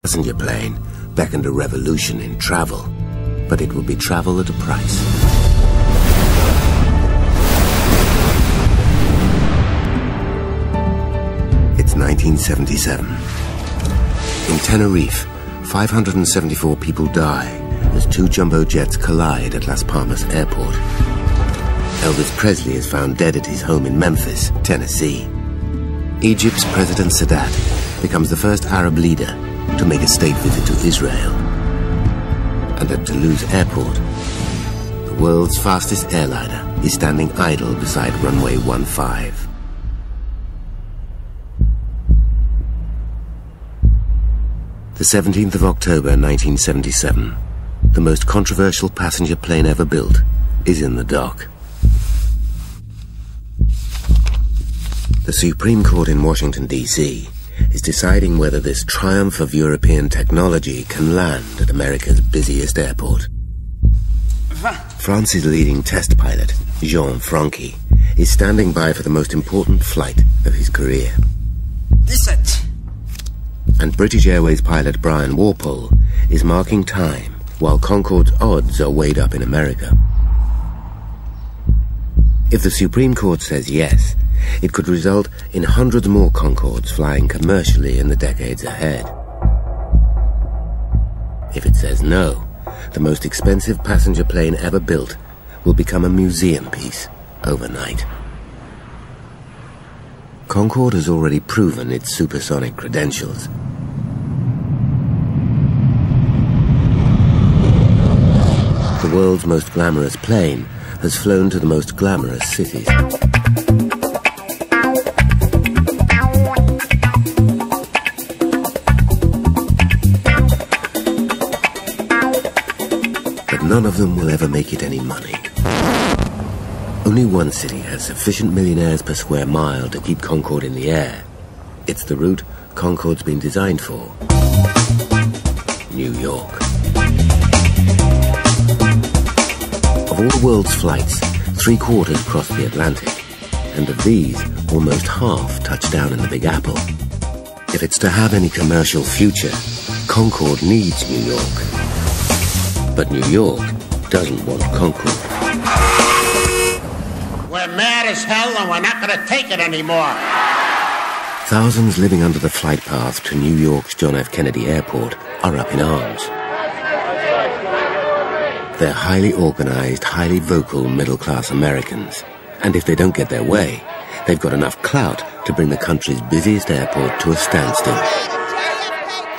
Passenger plane beckoned a revolution in travel, but it would be travel at a price. It's 1977. In Tenerife, 574 people die as two jumbo jets collide at Las Palmas Airport. Elvis Presley is found dead at his home in Memphis, Tennessee. Egypt's President Sadat becomes the first Arab leader to make a state visit to Israel. And at Toulouse Airport, the world's fastest airliner is standing idle beside runway 15. The 17th of October 1977, the most controversial passenger plane ever built is in the dock. The Supreme Court in Washington, D.C. is deciding whether this triumph of European technology can land at America's busiest airport. France's leading test pilot, Jean Franchi, is standing by for the most important flight of his career. And British Airways pilot Brian Walpole is marking time while Concorde's odds are weighed up in America. If the Supreme Court says yes, it could result in hundreds more Concordes flying commercially in the decades ahead. If it says no, the most expensive passenger plane ever built will become a museum piece overnight. Concorde has already proven its supersonic credentials. The world's most glamorous plane has flown to the most glamorous cities. But none of them will ever make it any money. Only one city has sufficient millionaires per square mile to keep Concorde in the air. It's the route Concorde's been designed for: New York. Of all the world's flights, 3/4 cross the Atlantic, and of these, almost half touch down in the Big Apple. If it's to have any commercial future, Concorde needs New York. But New York doesn't want Concorde. We're mad as hell and we're not going to take it anymore. Thousands living under the flight path to New York's John F. Kennedy Airport are up in arms. They're highly organized, highly vocal middle-class Americans. And if they don't get their way, they've got enough clout to bring the country's busiest airport to a standstill.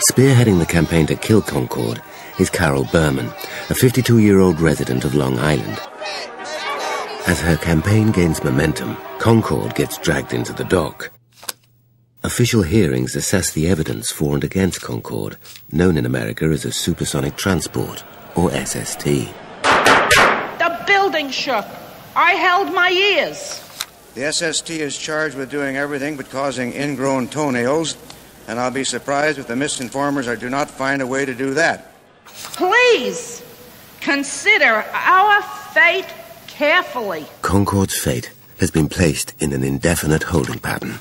Spearheading the campaign to kill Concorde is Carol Berman, a 52-year-old resident of Long Island. As her campaign gains momentum, Concorde gets dragged into the dock. Official hearings assess the evidence for and against Concorde, known in America as a supersonic transport, or SST. The building shook. I held my ears. The SST is charged with doing everything but causing ingrown toenails, and I'll be surprised if the misinformers do not find a way to do that. Please consider our fate carefully. Concorde's fate has been placed in an indefinite holding pattern.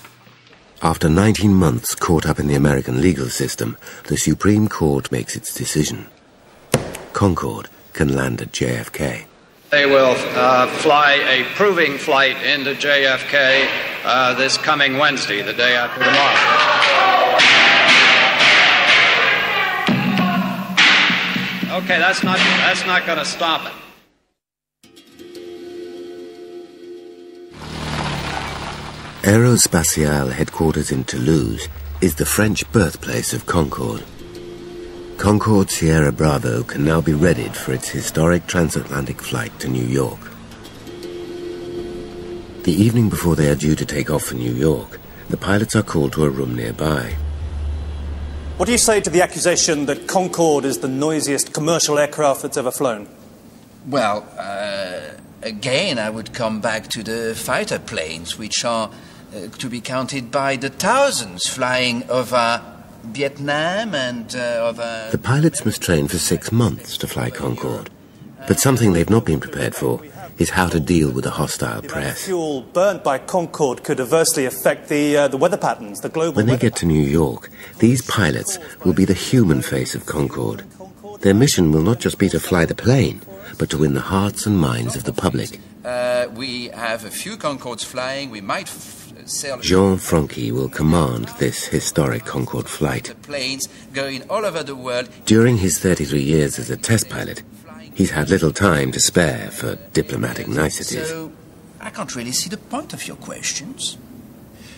After 19 months caught up in the American legal system, the Supreme Court makes its decision. Concorde can land at JFK. They will fly a proving flight into JFK this coming Wednesday, the day after tomorrow. Okay, that's not going to stop it. Aerospatiale headquarters in Toulouse is the French birthplace of Concorde. Concorde Sierra Bravo can now be readied for its historic transatlantic flight to New York. The evening before they are due to take off for New York, the pilots are called to a room nearby. What do you say to the accusation that Concorde is the noisiest commercial aircraft that's ever flown? Well, again, I would come back to the fighter planes, which are to be counted by the thousands flying over Vietnam and over... The pilots must train for 6 months to fly Concorde. But something they've not been prepared for is how to deal with a hostile press. Fuel burnt by Concorde could adversely affect the weather patterns, the global When they get to New York, these pilots will be the human face of Concorde. Their mission will not just be to fly the plane, but to win the hearts and minds of the public. We have a few Concordes flying. We might sail... Jean Franqui will command this historic Concorde flight. The planes going all over the world. During his 33 years as a test pilot, he's had little time to spare for diplomatic niceties. So, I can't really see the point of your questions.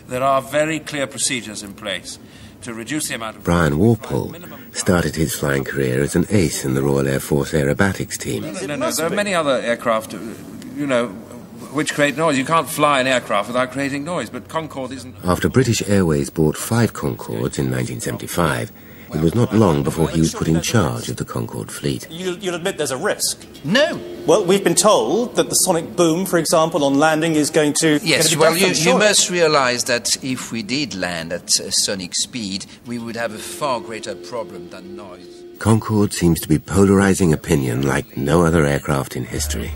There are very clear procedures in place to reduce the amount of... Brian Walpole started his flying career as an ace in the Royal Air Force aerobatics team. No, there are many other aircraft, you know, which create noise. You can't fly an aircraft without creating noise, but Concorde isn't... After British Airways bought 5 Concordes in 1975, it was not long before he was put in charge of the Concorde fleet. You'll admit there's a risk. No. Well, we've been told that the sonic boom, for example, on landing is going to... Yes, well, you must realize that if we did land at sonic speed, we would have a far greater problem than noise. Concorde seems to be polarizing opinion like no other aircraft in history.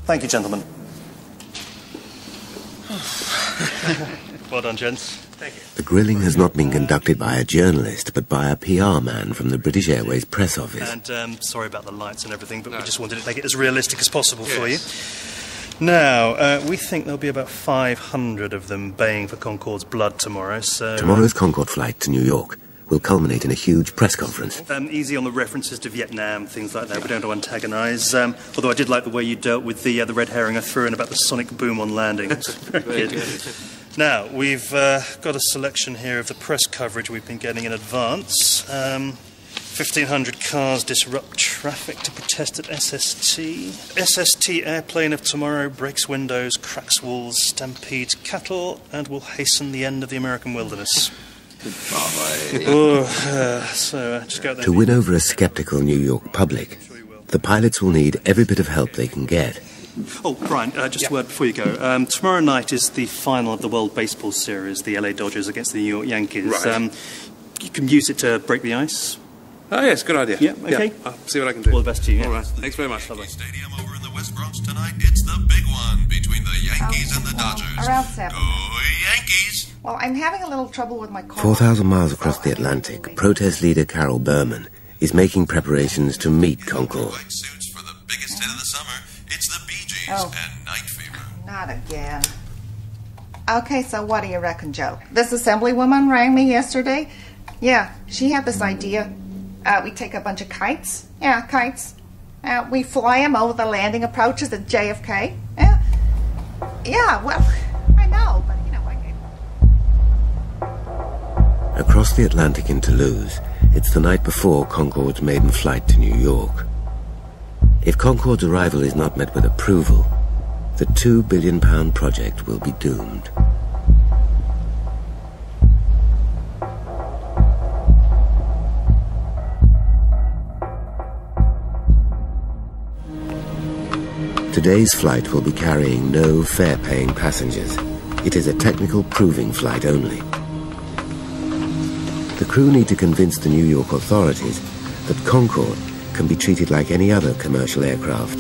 Thank you, gentlemen. Well done, gents. Thank you. The grilling has not been conducted by a journalist, but by a PR man from the British Airways press office. And sorry about the lights and everything, but we just wanted to make it as realistic as possible for you. Now, we think there'll be about 500 of them baying for Concorde's blood tomorrow, so... Tomorrow's Concorde flight to New York will culminate in a huge press conference. Easy on the references to Vietnam, things like that. We don't want to antagonise. Although I did like the way you dealt with the red herring I threw in about the sonic boom on landing. It's very good. Now, we've got a selection here of the press coverage we've been getting in advance. 1,500 cars disrupt traffic to protest at SST. SST airplane of tomorrow breaks windows, cracks walls, stampedes cattle, and will hasten the end of the American wilderness. Just go there. To win over a sceptical New York public, the pilots will need every bit of help they can get. Oh, Brian, just a word before you go. Tomorrow night is the final of the World Baseball Series, the LA Dodgers against the New York Yankees. Right. You can use it to break the ice. Oh, yes, good idea. Yeah, okay. Yeah, I'll see what I can do. All the best to you. All right, thanks very much. Bye-bye. Stadium over in the West Bronx tonight. It's the big one between the Yankees and the Dodgers. Around 7. Go Yankees! Well, I'm having a little trouble with my car. 4,000 miles across the Atlantic, protest leader Carol Berman is making preparations to meet Concorde. White suits for the biggest hit of the summer. It's the Bee Gees and Night Fever. Not again. Okay, so what do you reckon, Joe? This assemblywoman rang me yesterday. Yeah, she had this idea. We take a bunch of kites. Yeah, kites. We fly them over the landing approaches at JFK. Yeah, well, I know, but you know, Across the Atlantic in Toulouse, it's the night before Concorde's maiden flight to New York. If Concorde's arrival is not met with approval, the £2 billion project will be doomed. Today's flight will be carrying no fare-paying passengers. It is a technical proving flight only. The crew need to convince the New York authorities that Concorde can be treated like any other commercial aircraft